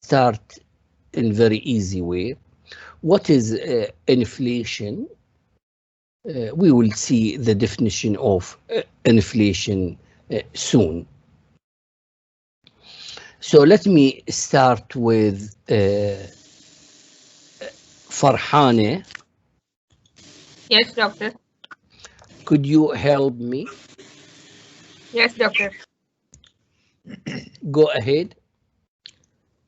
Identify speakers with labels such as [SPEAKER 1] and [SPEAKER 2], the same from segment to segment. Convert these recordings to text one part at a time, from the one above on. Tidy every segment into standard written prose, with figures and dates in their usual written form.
[SPEAKER 1] start in very easy way. What is inflation? We will see the definition of inflation soon. So let me start with Farhane.
[SPEAKER 2] Yes, doctor.
[SPEAKER 1] Could you help me?
[SPEAKER 2] Yes, doctor.
[SPEAKER 1] Go ahead.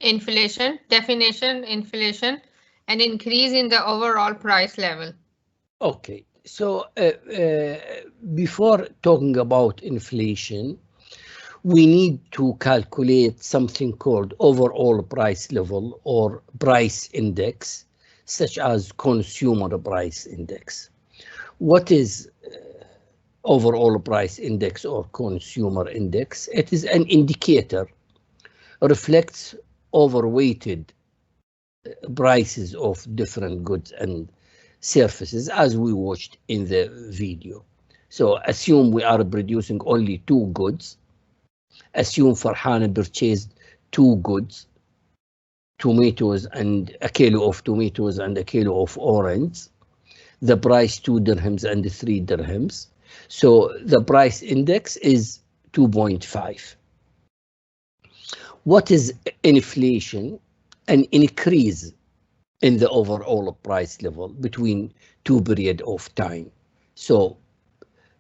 [SPEAKER 2] Inflation, definition, inflation, an increase in the overall price level.
[SPEAKER 1] Okay, so before talking about inflation, we need to calculate something called overall price level or price index, such as consumer price index. What is overall price index or consumer index? It is an indicator, reflects overweighted prices of different goods and services as we watched in the video. So assume we are producing only 2 goods. Assume Farhana purchased 2 goods, tomatoes and a kilo of tomatoes and a kilo of orange. The price 2 dirhams and 3 dirhams. So the price index is 2.5. What is inflation? An increase in the overall price level between 2 periods of time. So,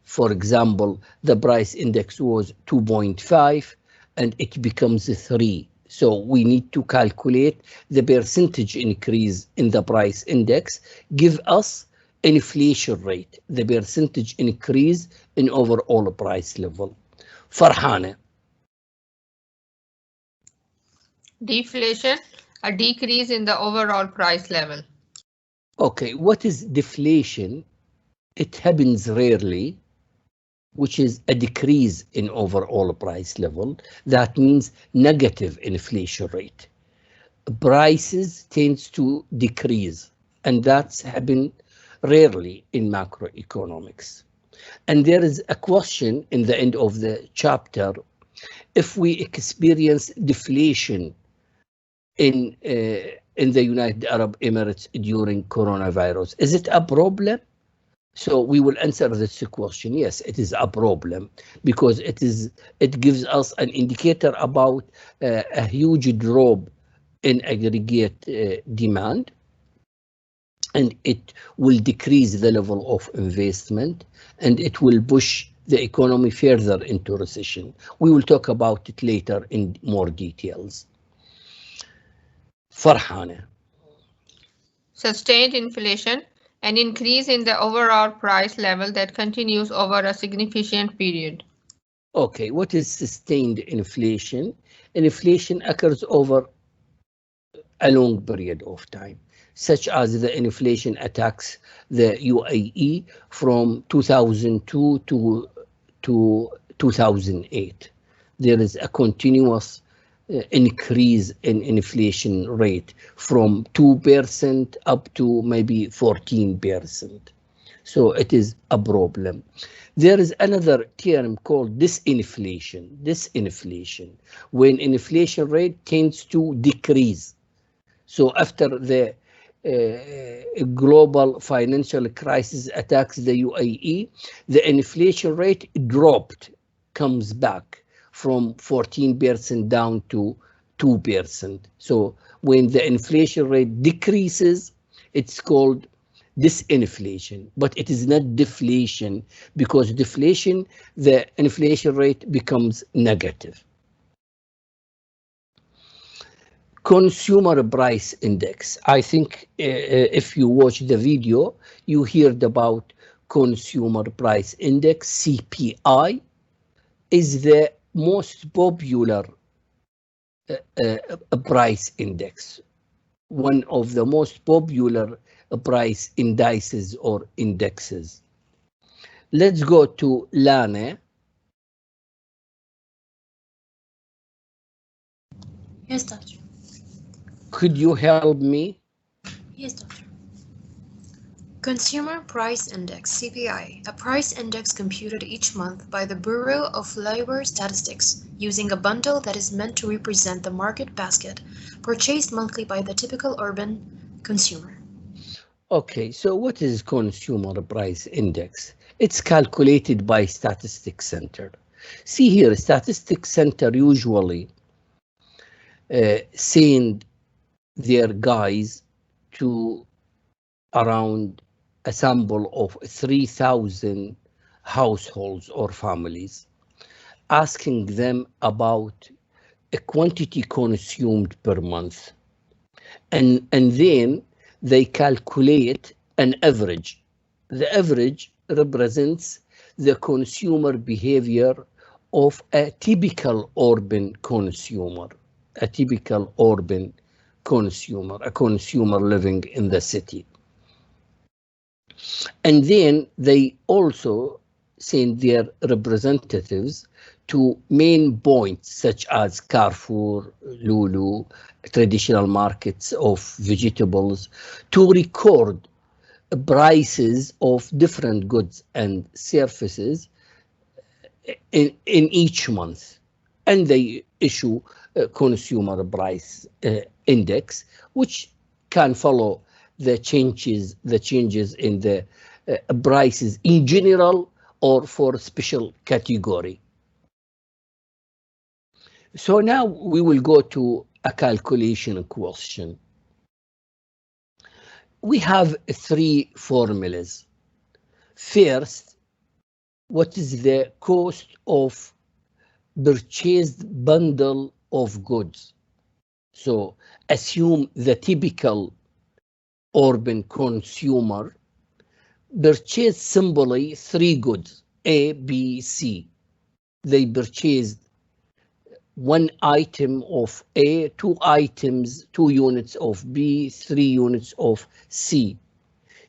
[SPEAKER 1] for example, the price index was 2.5 and it becomes 3. So we need to calculate the percentage increase in the price index, give us inflation rate, the percentage increase in overall price level. Farhana.
[SPEAKER 2] Deflation, a decrease in the overall price level.
[SPEAKER 1] Okay, what is deflation? It happens rarely, which is a decrease in overall price level. That means negative inflation rate. Prices tends to decrease, and that's happened rarely in macroeconomics. And there is a question in the end of the chapter: if we experience deflation in the United Arab Emirates during coronavirus, is it a problem? So we will answer this question. Yes, it is a problem, because it gives us an indicator about a huge drop in aggregate demand, and it will decrease the level of investment, and it will push the economy further into recession. We will talk about it later in more details. Farhana.
[SPEAKER 2] Sustained inflation, an increase in the overall price level that continues over a significant period.
[SPEAKER 1] Okay, what is sustained inflation? Inflation occurs over a long period of time, such as the inflation attacks the UAE from 2002 to 2008. There is a continuous increase in inflation rate from 2% up to maybe 14%. So it is a problem. There is another term called disinflation. Disinflation, when inflation rate tends to decrease. So after the global financial crisis attacks the UAE, the inflation rate dropped, comes back from 14% down to 2%. So when the inflation rate decreases, it's called disinflation, but it is not deflation, because deflation, the inflation rate becomes negative. Consumer price index. I think if you watch the video, you heard about consumer price index. CPI is the most popular price index, one of the most popular price indices or indexes. Let's go to Lana.
[SPEAKER 3] Yes, doctor.
[SPEAKER 1] Could you help me?
[SPEAKER 3] Yes, doctor. Consumer Price Index (CPI), a price index computed each month by the Bureau of Labor Statistics using a bundle that is meant to represent the market basket purchased monthly by the typical urban consumer.
[SPEAKER 1] Okay, so what is Consumer Price Index? It's calculated by Statistics Center. See here, Statistics Center usually send their guys to around a sample of 3,000 households or families, asking them about a quantity consumed per month. And then they calculate an average. The average represents the consumer behavior of a typical urban consumer, a typical urban consumer, a consumer living in the city. And then they also send their representatives to main points such as Carrefour, Lulu, traditional markets of vegetables, to record prices of different goods and services in each month. And they issue a consumer price index, which can follow the changes in the prices in general or for special category. So now we will go to a calculation question. We have three formulas. First, what is the cost of purchased bundle of goods? So assume the typical urban consumer purchased simply three goods, A, B, C. They purchased one item of A, two items, 2 units of B, 3 units of C.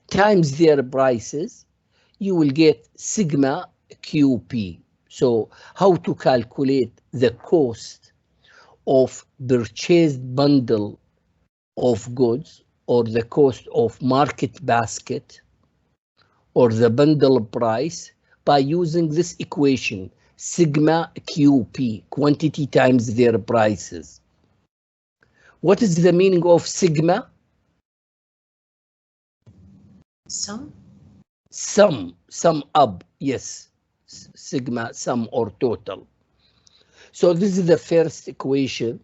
[SPEAKER 1] Times their prices, you will get sigma QP. So how to calculate the cost of purchased bundle of goods, or the cost of market basket, or the bundle price, by using this equation, sigma QP, quantity times their prices. What is the meaning of sigma?
[SPEAKER 3] Sum
[SPEAKER 1] up, yes. Sigma, sum or total. So this is the first equation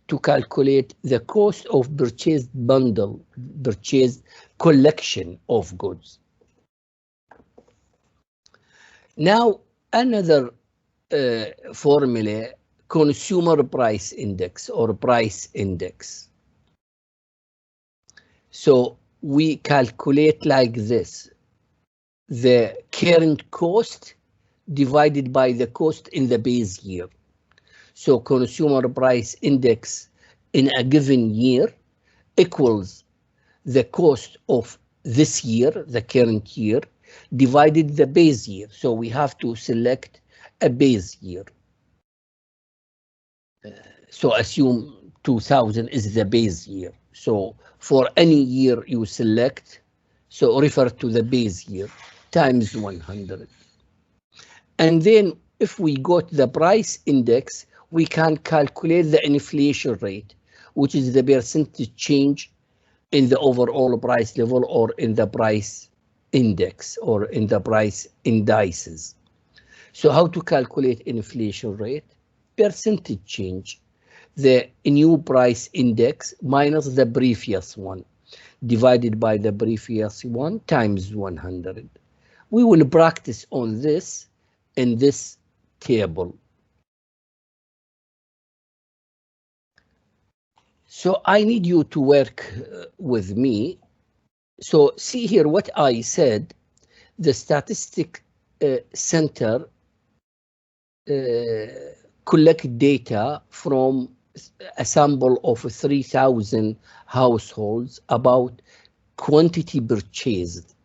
[SPEAKER 1] to calculate the cost of purchased bundle, purchased collection of goods. Now, another formula, consumer price index or price index. So we calculate like this: the current cost divided by the cost in the base year. So consumer price index in a given year equals the cost of this year, the current year, divided the base year. So we have to select a base year. So assume 2000 is the base year. So for any year you select, so refer to the base year times 100. And then if we got the price index, we can calculate the inflation rate, which is the percentage change in the overall price level, or in the price index, or in the price indices. So how to calculate inflation rate? Percentage change, the new price index minus the previous one, divided by the previous one times 100. We will practice on this in this table. So I need you to work with me. So see here what I said: the statistic center collect data from a sample of 3,000 households about quantity purchased.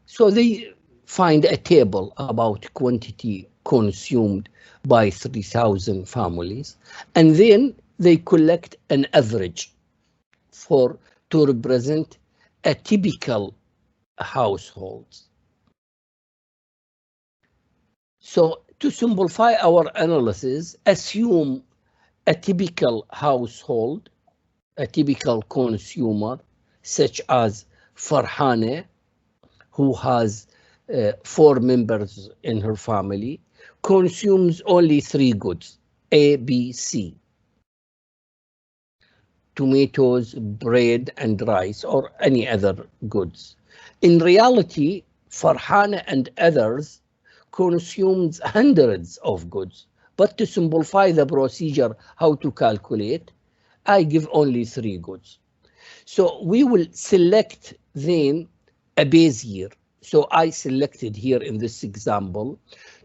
[SPEAKER 1] So they find a table about quantity consumed by 3,000 families, and then they collect an average to represent a typical household. So to simplify our analysis, assume a typical household, a typical consumer, such as Farhane, who has 4 members in her family, consumes only 3 goods, A, B, C. Tomatoes, bread, and rice, or any other goods. In reality, Farhane and others consumes hundreds of goods. But to simplify the procedure, how to calculate, I give only 3 goods. So we will select then a base year. So I selected here in this example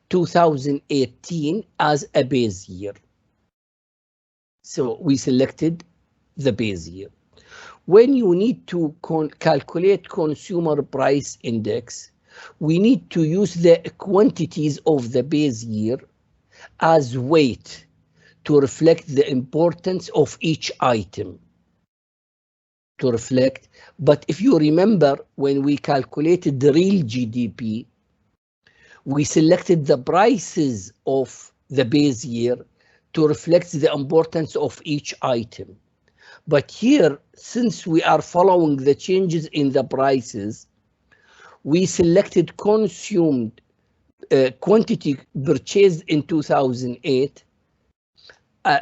[SPEAKER 1] 2018 as a base year. So we selected the base year. When you need to calculate consumer price index, we need to use the quantities of the base year as weight to reflect the importance of each item. But if you remember, when we calculated the real GDP, we selected the prices of the base year to reflect the importance of each item. But here, since we are following the changes in the prices, we selected consumed quantity purchased in 2008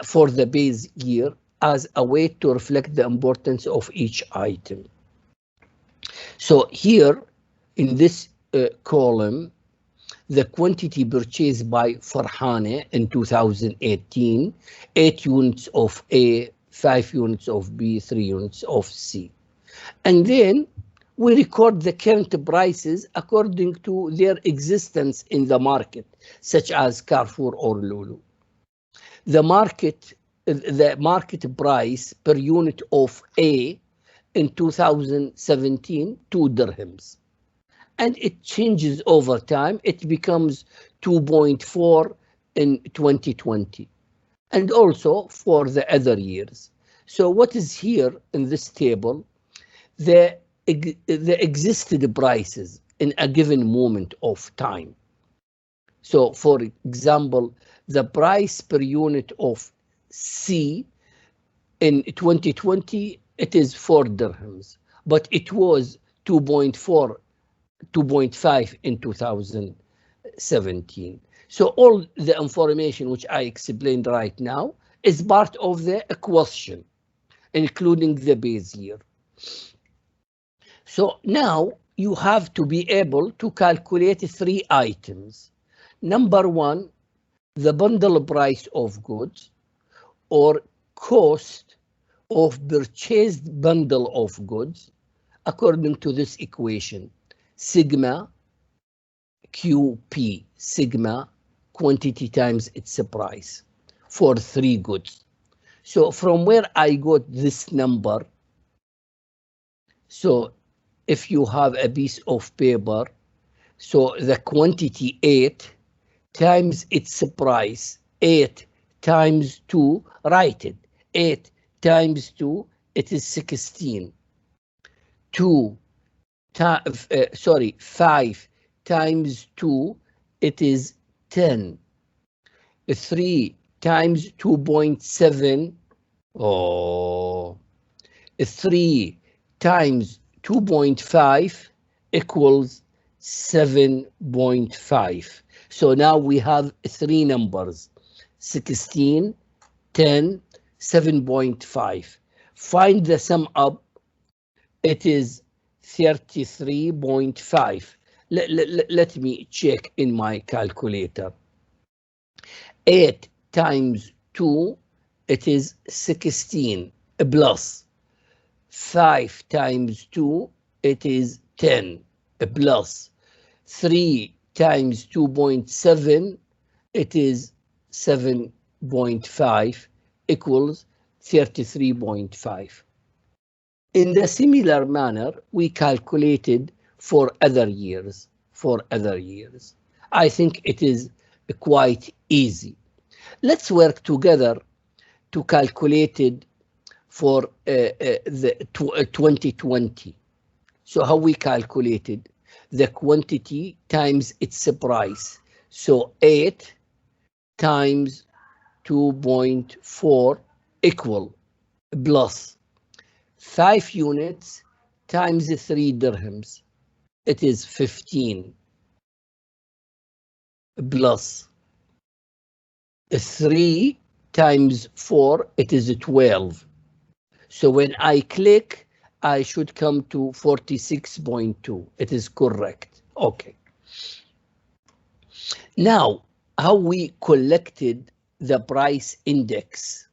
[SPEAKER 1] for the base year as a way to reflect the importance of each item. So here in this column, the quantity purchased by Farhane in 2018, 8 units of A, 5 units of B, 3 units of C. And then we record the current prices according to their existence in the market, such as Carrefour or Lulu. The market price per unit of A in 2017, 2 dirhams. And it changes over time. It becomes 2.4 in 2020. And also for the other years. So what is here in this table? The existed prices in a given moment of time. So for example, the price per unit of C in 2020, it is 4 dirhams, but it was 2.4, 2.5 in 2017. So all the information which I explained right now is part of the equation, including the base year. So now you have to be able to calculate 3 items. Number 1, the bundle price of goods, or cost of purchased bundle of goods, according to this equation, sigma QP, sigma quantity times its price for 3 goods. So from where I got this number, so if you have a piece of paper, so the quantity 8 times its price, 8 times 2, write it, 8 times 2, it is 16. 5 times 2, it is 10. 3 times 2.7, 3 times 2.5 equals 7.5. So now we have 3 numbers, 16, 10, 7.5. Find the sum up, it is 33.5. Let me check in my calculator. 8 times 2, it is 16, plus 5 times 2, it is 10, plus 3 times 2.7, it is 7.5, equals 33.5. In the similar manner, we calculated for other years. I think it is quite easy. Let's work together to calculate it for the 2020. So how we calculated? The quantity times its price. So 8 times 2.4 equal plus 5 units times 3 dirhams. It is 15 plus 3 times 4, it is 12. So when I click, I should come to 46.2. It is correct. Okay. Now, how we collected the price index.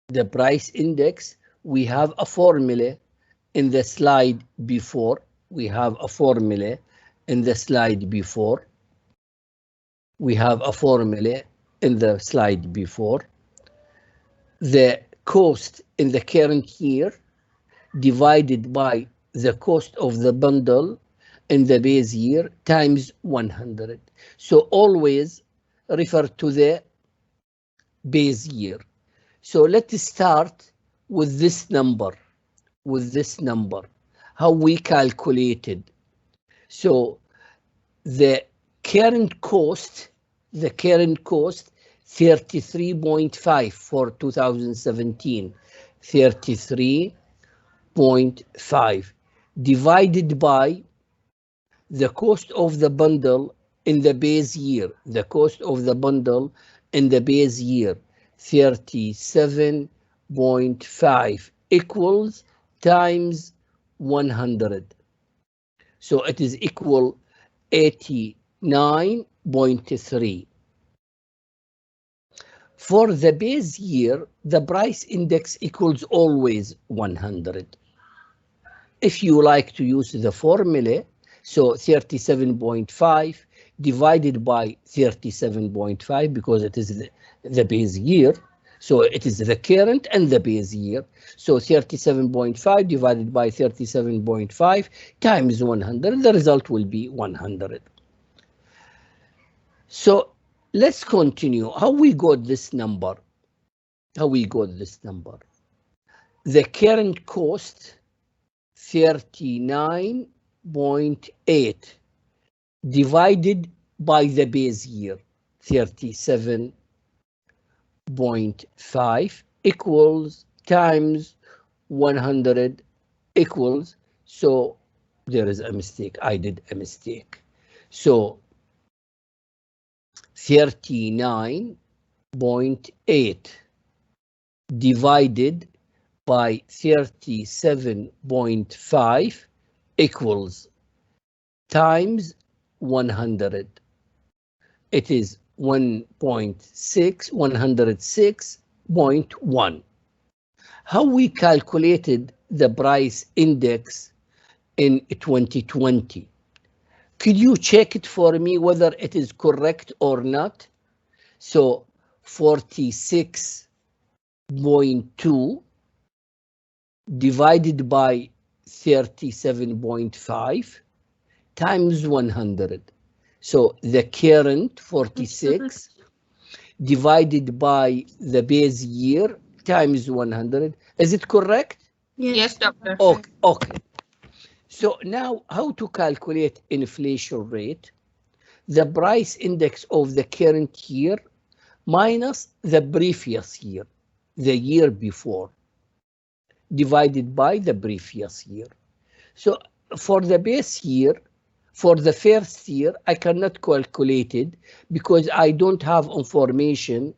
[SPEAKER 1] The price index, we have a formula in the slide before. We have a formula in the slide before. We have a formula in the slide before. The cost in the current year divided by the cost of the bundle in the base year times 100. So always refer to the base year. So let's start with this number. How we calculated. So the current cost 33.5 for 2017, 33.5 divided by the cost of the bundle in the base year, 37.5 equals times 100. So it is equal 89.3. For the base year, the price index equals always 100. If you like to use the formula, so 37.5 divided by 37.5, because it is the base year, so it is the current and the base year. So 37.5 divided by 37.5 times 100, the result will be 100. So let's continue. How we got this number? The current cost 39.8 divided by the base year 37.5 equals times 100 equals, so there is a mistake. I did a mistake. So 39.8 divided by 37.5 equals times 100. It is 106.1. How we calculated the price index in 2020? Could you check it for me whether it is correct or not? So 46.2 divided by 37.5 times 100. So the current 46 divided by the base year times 100. Is it correct?
[SPEAKER 2] Yes, doctor.
[SPEAKER 1] Okay. So now how to calculate inflation rate? The price index of the current year minus the previous year, the year before, divided by the previous year. So for the base year, for the first year, I cannot calculate it because I don't have information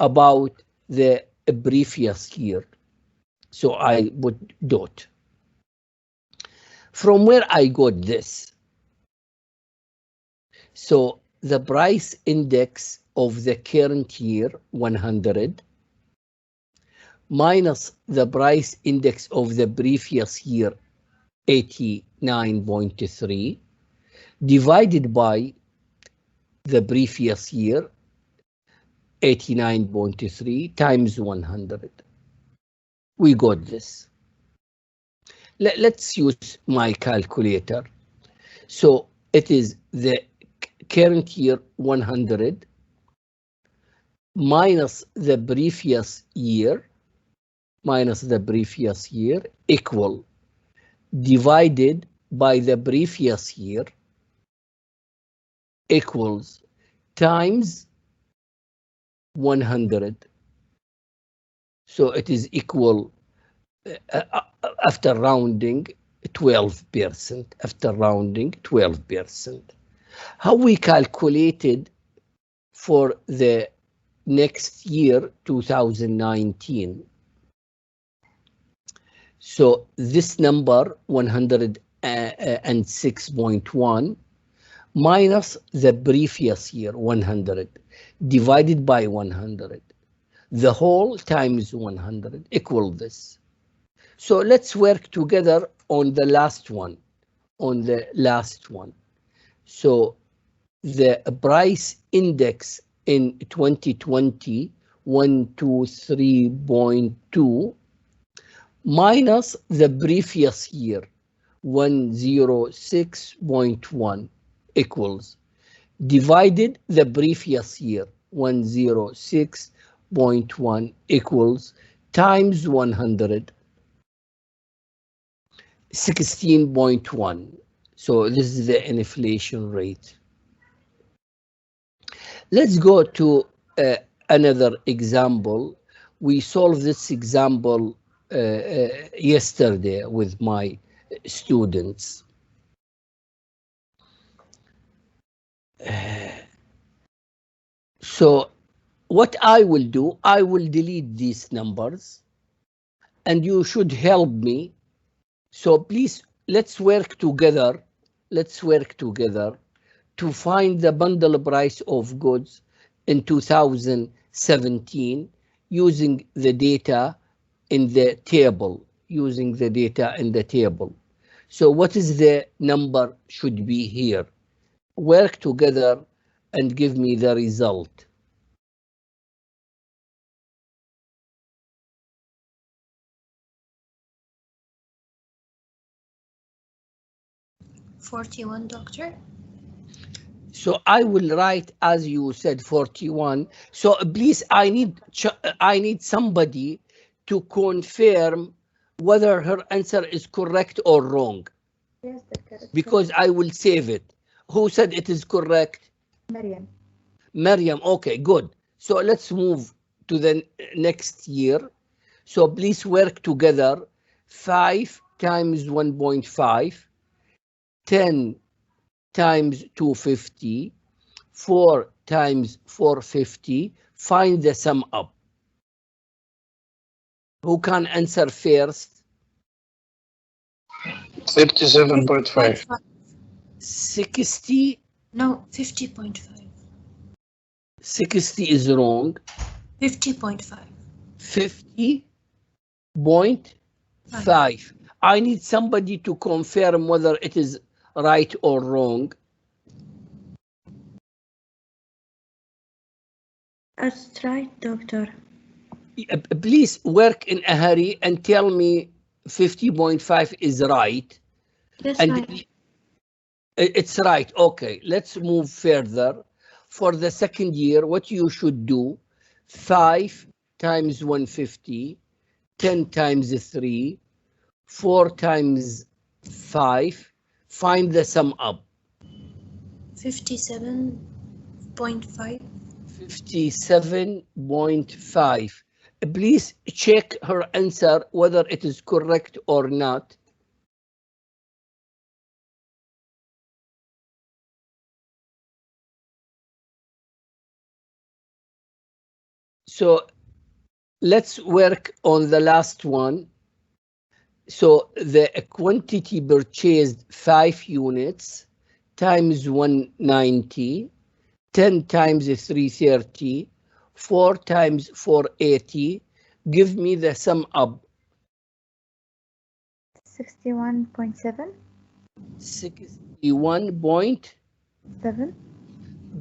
[SPEAKER 1] about the previous year. So I would dot. From where I got this? So the price index of the current year, 100, minus the price index of the previous year, 89.3, divided by the previous year, 89.3 times 100. We got this. Let's use my calculator. So it is the current year 100 minus the previous year equal divided by the previous year equals times 100. So it is equal, after rounding, 12%. After rounding, 12%. How we calculated for the next year, 2019. So this number, 106.1, minus the previous year, 100, divided by 100. The whole times 100 equal this. So let's work together on the last one. So the price index in 2020, 123.2, minus the previous year, 106.1, equals, divided the previous year, 106.1, equals, times 100, 16.1. So this is the inflation rate. Let's go to another example. We solved this example yesterday with my students. So what I will do, I will delete these numbers and you should help me. So please, let's work together. Let's work together to find the bundle price of goods in 2017 using the data in the table, So what is the number should be here? Work together and give me the result.
[SPEAKER 3] $41, doctor.
[SPEAKER 1] So I will write, as you said, 41. So please, I need somebody to confirm whether her answer is correct or wrong.
[SPEAKER 4] Yes, doctor.
[SPEAKER 1] Because I will save it. Who said it is correct?
[SPEAKER 4] Maryam.
[SPEAKER 1] Maryam, okay, good. So let's move to the next year. So please work together. 5 times 1.5, 10 times 250, 4 times 450. Find the sum up. Who can answer first?
[SPEAKER 5] 57.5.
[SPEAKER 1] 60.
[SPEAKER 3] No, 50.5.
[SPEAKER 1] 60 is wrong.
[SPEAKER 3] 50.5.
[SPEAKER 1] 50.5. I need somebody to confirm whether it is right or wrong.
[SPEAKER 4] That's right, doctor.
[SPEAKER 1] Please work in a hurry and tell me 50.5 is right.
[SPEAKER 4] Yes,
[SPEAKER 1] And
[SPEAKER 4] right.
[SPEAKER 1] it's right. Okay, let's move further. For the second year, what you should do, 5 times 150, 10 times 3, 4 times 5. Find the sum up.
[SPEAKER 3] 57.5.
[SPEAKER 1] 57.5. Please check her answer whether it is correct or not. So let's work on the last one. So the quantity purchased 5 units times 190, 10 times 330, 4 times 480. Give me the sum up.
[SPEAKER 4] 61.7.
[SPEAKER 1] 61.7.
[SPEAKER 4] 7.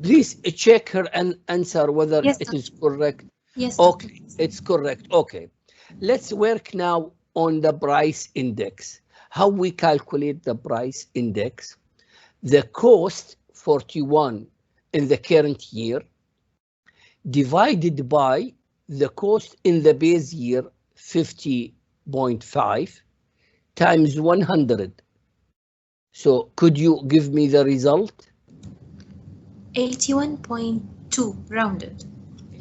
[SPEAKER 1] Please check her and answer whether
[SPEAKER 3] Yes,
[SPEAKER 1] it is correct.
[SPEAKER 3] Yes,
[SPEAKER 1] Okay,
[SPEAKER 3] doctor.
[SPEAKER 1] it's correct. Okay, let's work now on the price index. How we calculate the price index? The cost 41 in the current year divided by the cost in the base year 50.5 times 100. So could you give me the result?
[SPEAKER 3] 81.2 rounded.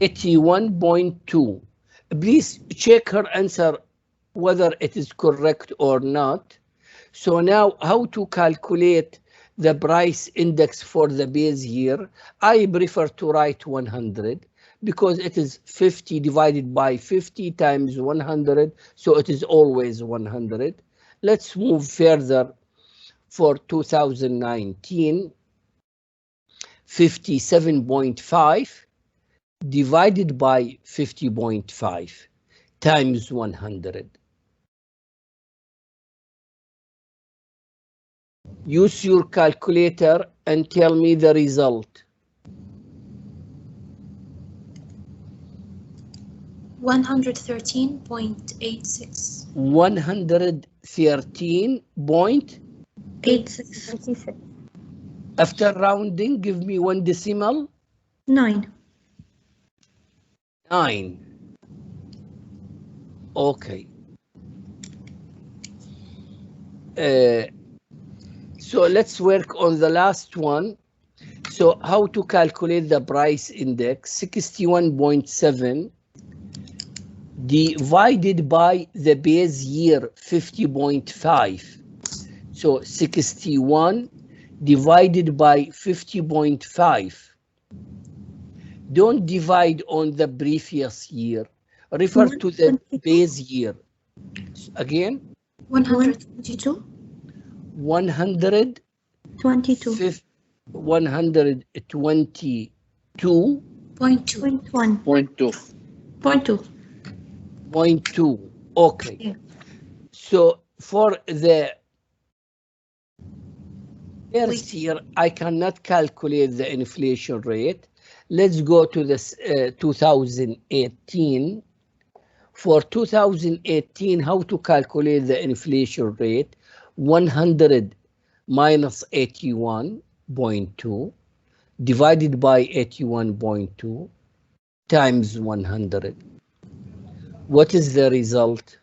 [SPEAKER 1] 81.2. Please check her answer whether it is correct or not. So now how to calculate the price index for the base year? I prefer to write 100 because it is 50 divided by 50 times 100, so it is always 100. Let's move further for 2019. 57.5 divided by 50.5 times 100. Use your calculator and tell me the result.
[SPEAKER 3] 113.86.
[SPEAKER 1] 113.86. After rounding, give me one decimal.
[SPEAKER 4] 9.
[SPEAKER 1] 9. Okay. So let's work on the last one. So how to calculate the price index? 61.7 divided by the base year 50.5. So 61 divided by 50.5. Don't divide on the previous year. Refer to the base year. Again?
[SPEAKER 3] 122.
[SPEAKER 1] 122. 122.2. Okay.
[SPEAKER 4] Yeah.
[SPEAKER 1] So for the first year, I cannot calculate the inflation rate. Let's go to this 2018. For 2018, how to calculate the inflation rate? 100 minus 81.2 divided by 81.2 times 100. What is the result?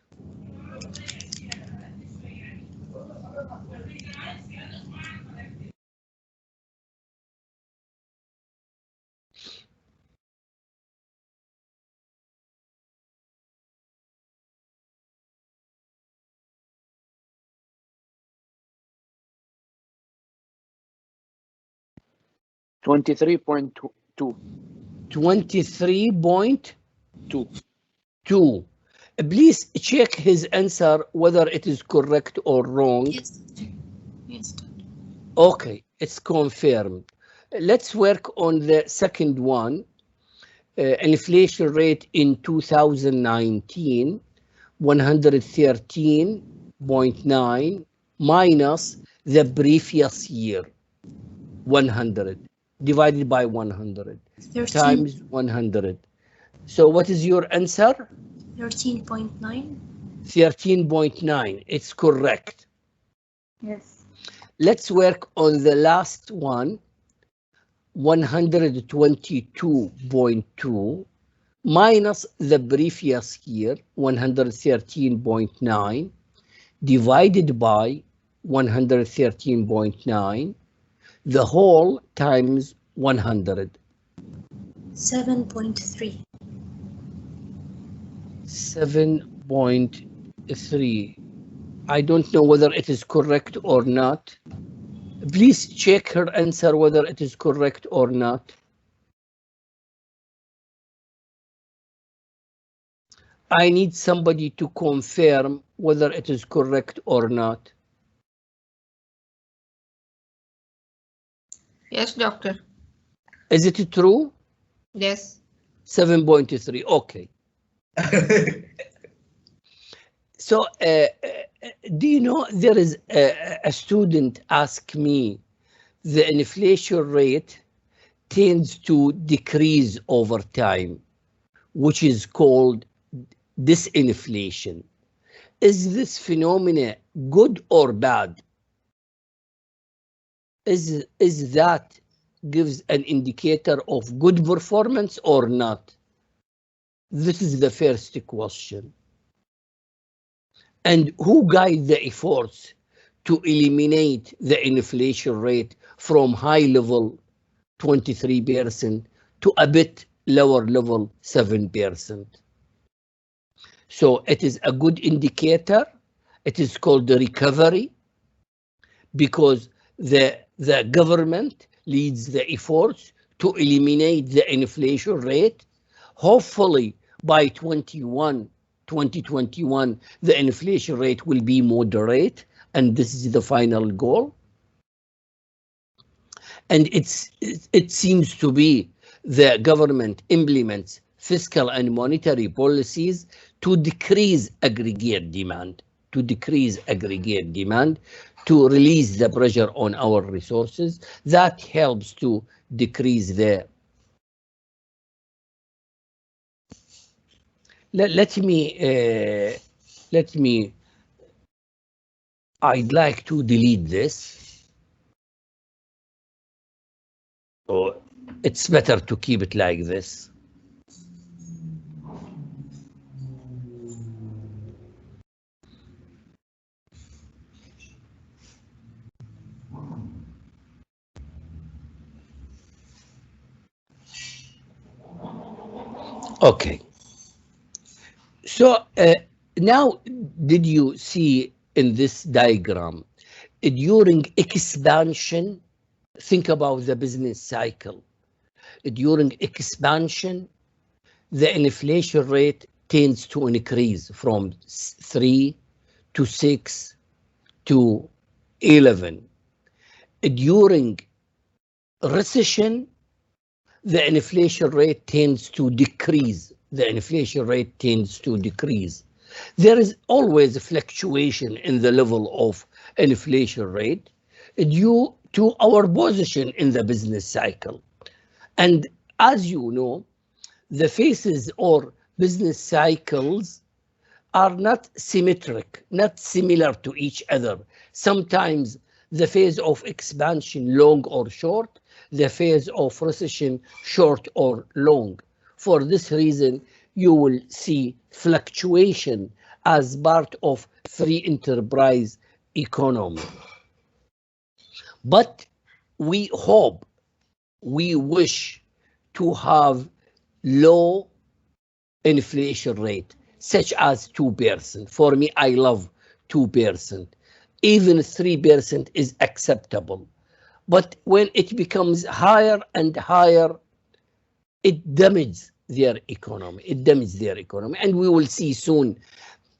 [SPEAKER 5] $23.2.
[SPEAKER 1] 23.2. Please check his answer whether it is correct or wrong.
[SPEAKER 3] Yes. Yes.
[SPEAKER 1] Okay, it's confirmed. Let's work on the second one. Inflation rate in 2019, 113.9 minus the previous year, 100 divided by 100 times 100. So what is your answer?
[SPEAKER 3] 13.9.
[SPEAKER 1] 13.9. It's correct.
[SPEAKER 4] Yes.
[SPEAKER 1] Let's work on the last one. 122.2 minus the previous year, 113.9 divided by 113.9, the whole times 100.
[SPEAKER 3] 7.3.
[SPEAKER 1] 7.3. I don't know whether it is correct or not. Please check her answer whether it is correct or not. I need somebody to confirm whether it is correct or not.
[SPEAKER 2] Yes, doctor.
[SPEAKER 1] Is it true?
[SPEAKER 2] Yes.
[SPEAKER 1] 7.3. Okay. So, do you know there is a student asked me the inflation rate tends to decrease over time, which is called disinflation. Is this phenomena good or bad? Is that gives an indicator of good performance or not? This is the first question. And who guide the efforts to eliminate the inflation rate from high level 23% to a bit lower level 7%? So it is a good indicator. It is called the recovery because the government leads the efforts to eliminate the inflation rate. Hopefully by 2021, the inflation rate will be moderate, and this is the final goal. And it seems to be the government implements fiscal and monetary policies to decrease aggregate demand, to release the pressure on our resources. That helps to decrease the. Let me. I'd like to delete this. So it's better to keep it like this. Okay. So now, did you see in this diagram, during expansion, think about the business cycle. During expansion, the inflation rate tends to increase from 3 to 6 to 11. During recession, the inflation rate tends to decrease. There is always a fluctuation in the level of inflation rate due to our position in the business cycle. And as you know, the phases or business cycles are not symmetric, not similar to each other. Sometimes the phase of expansion long or short, the phase of recession short or long. For this reason, you will see fluctuation as part of free enterprise economy. But we hope, we wish to have low inflation rate, such as 2%. For me, I love 2%. Even 3% is acceptable. But when it becomes higher and higher, it damages their economy. And we will see soon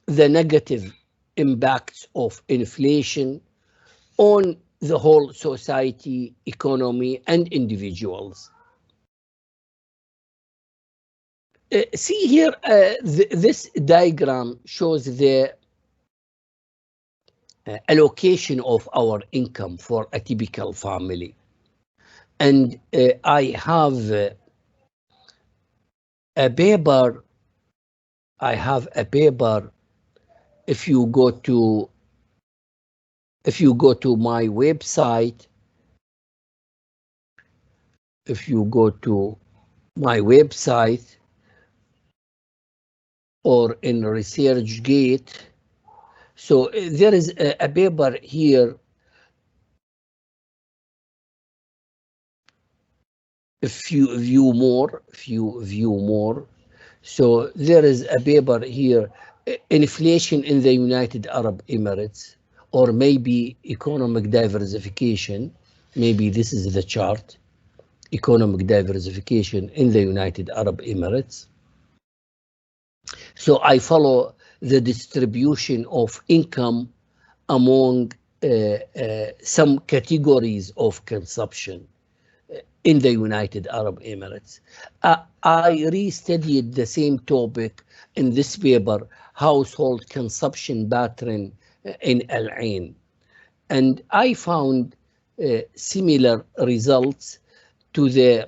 [SPEAKER 1] the negative impacts of inflation on the whole society, economy, and individuals. See here, this diagram shows the allocation of our income for a typical family. And I have a paper. If you go to my website, or in ResearchGate, so there is a paper here. If you view more, so there is a paper here, inflation in the United Arab Emirates, or maybe economic diversification. Maybe this is the chart, economic diversification in the United Arab Emirates. So I follow the distribution of income among some categories of consumption in the United Arab Emirates. I restudied the same topic in this paper, household consumption pattern in Al Ain, and I found similar results to the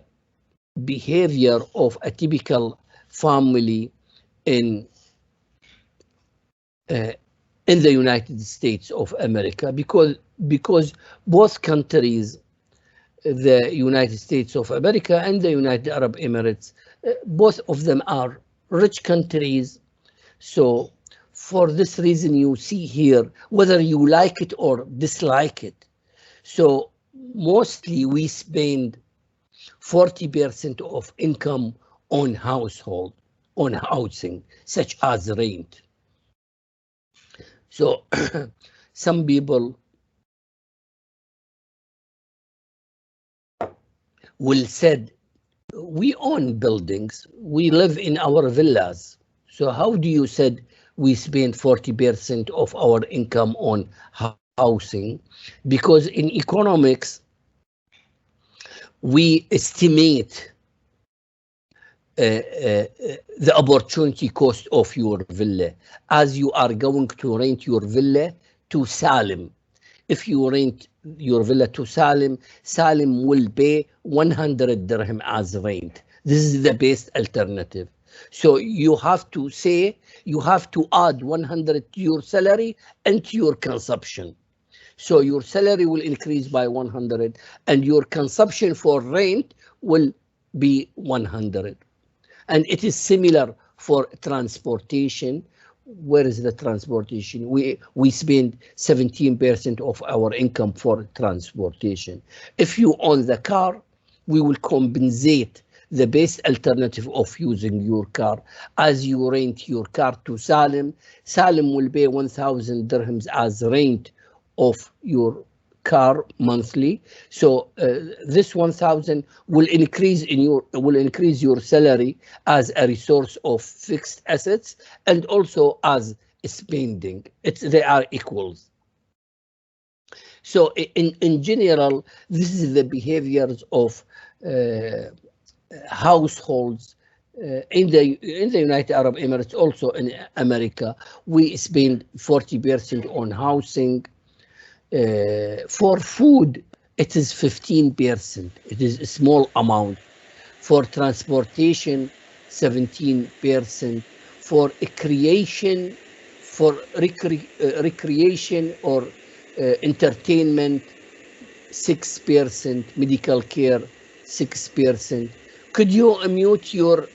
[SPEAKER 1] behavior of a typical family in the United States of America, because both countries, the United States of America and the United Arab Emirates, both of them are rich countries. So for this reason, you see here, whether you like it or dislike it. So mostly we spend 40% of income on household, on housing, such as rent. So some people will said, we own buildings, we live in our villas. So how do you said we spend 40% of our income on housing? Because in economics, we estimate the opportunity cost of your villa as you are going to rent your villa to Salim. If you rent your villa to Salim, Salim will pay 100 dirham as rent. This is the best alternative. So you have to say, you have to add 100 to your salary and to your consumption. So your salary will increase by 100 and your consumption for rent will be 100. And it is similar for transportation. Where is the transportation? We spend 17% of our income for transportation. If you own the car, we will compensate the best alternative of using your car. As you rent your car to Salim, Salim will pay 1,000 dirhams as rent of your car monthly. So this 1,000 will increase your salary as a resource of fixed assets and also as spending. They are equals. So in general, this is the behaviors of households in the United Arab Emirates, also in America. We spend 40% on housing. For food, it is 15%. It is a small amount. For transportation, 17%. For recreation, recreation or entertainment, 6%. Medical care, 6%. Could you mute your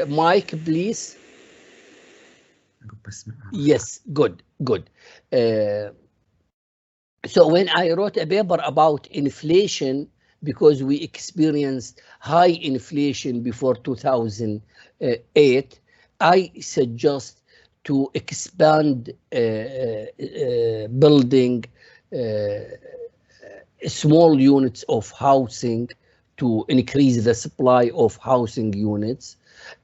[SPEAKER 1] mic, please? Yes, good. So when I wrote a paper about inflation, because we experienced high inflation before 2008, I suggest to expand building small units of housing to increase the supply of housing units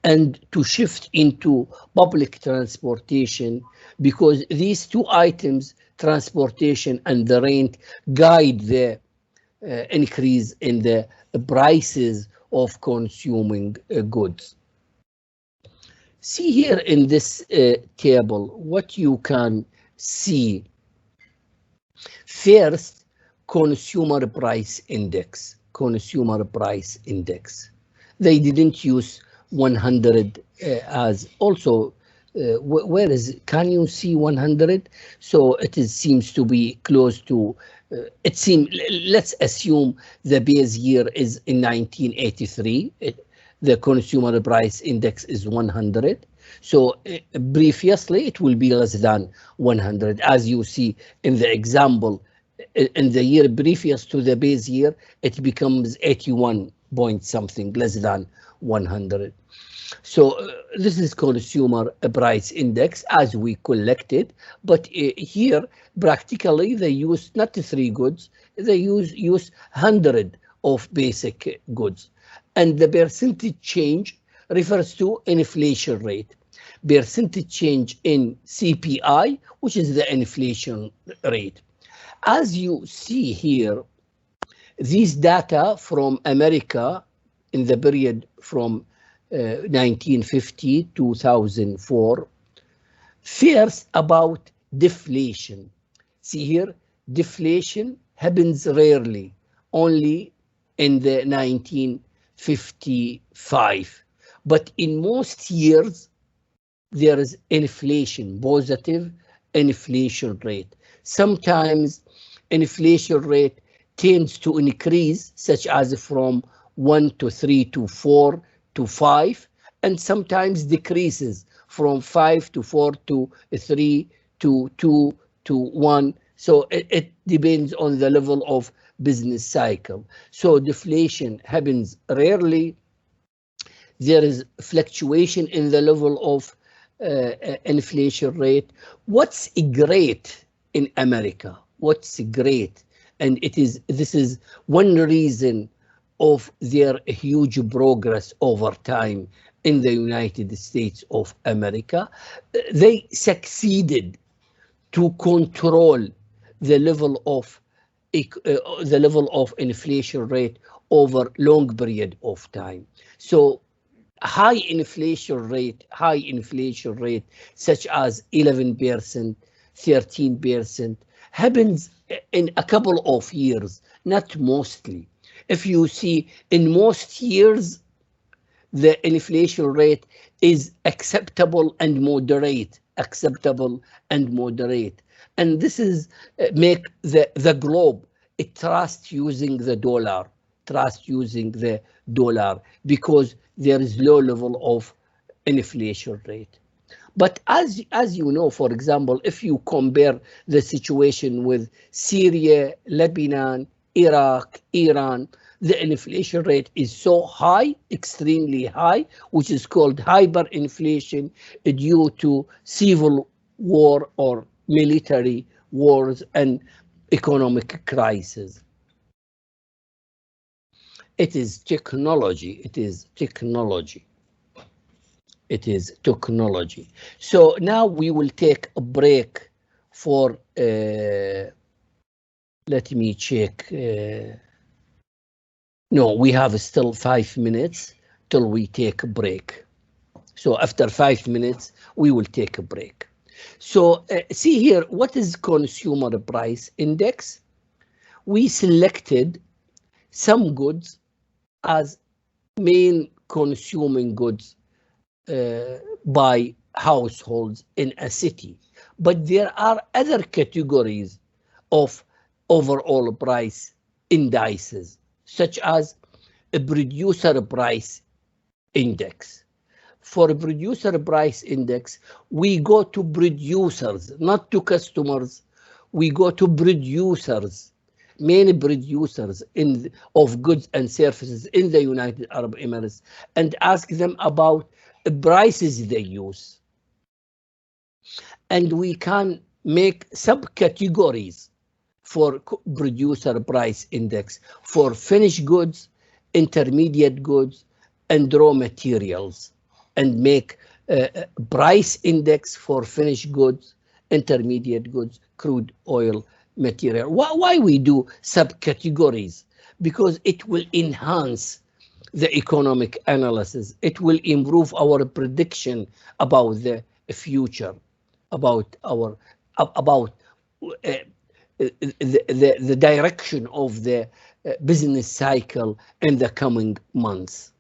[SPEAKER 1] and to shift into public transportation, because these two items, transportation and the rent, guide the increase in the prices of consuming goods. See here in this table what you can see. First, consumer price index. They didn't use 100 as also. Where is it? Can you see 100? So seems to be close to. Let's assume the base year is in 1983. The consumer price index is 100. So previously it will be less than 100, as you see in the example. In the year previous to the base year, it becomes 81 point something, less than 100. So this is consumer price index as we collected, but here practically they use not 3 goods, they use 100 of basic goods. And the percentage change refers to inflation rate. Percentage change in CPI, which is the inflation rate. As you see here, these data from America in the period from 1950 to 2004. First, about deflation. See here, deflation happens rarely, only in the 1955. But in most years, there is inflation, positive inflation rate. Sometimes inflation rate tends to increase, such as from 1 to 3 to 4 to 5, and sometimes decreases from 5 to 4 to 3 to 2 to 1. So it depends on the level of business cycle. So deflation happens rarely. There is fluctuation in the level of inflation rate. What's great in America? What's great? And this is one reason of their huge progress over time in the United States of America. They succeeded to control the level of inflation rate over long period of time. So high inflation rate such as 11%, 13% happens in a couple of years, not mostly. If you see, in most years, the inflation rate is acceptable and moderate, And this is make the globe trust using the dollar, because there is low level of inflation rate. But as you know, for example, if you compare the situation with Syria, Lebanon, Iraq, Iran, the inflation rate is so high, extremely high, which is called hyperinflation due to civil war or military wars and economic crisis. It is technology. So now we will take a break for, let me check. No, we have still 5 minutes till we take a break. So after 5 minutes, we will take a break. So see here, what is consumer price index? We selected some goods as main consuming goods by households in a city. But there are other categories of overall price indices, such as a producer price index. For a producer price index, we go to producers, not to customers. We go to producers, many producers of goods and services in the United Arab Emirates, and ask them about the prices they use. And we can make subcategories for producer price index for finished goods, intermediate goods, and raw materials, and make a price index for finished goods, intermediate goods, crude oil, material. Why we do subcategories? Because it will enhance the economic analysis. It will improve our prediction about the future, about the direction of the business cycle in the coming months.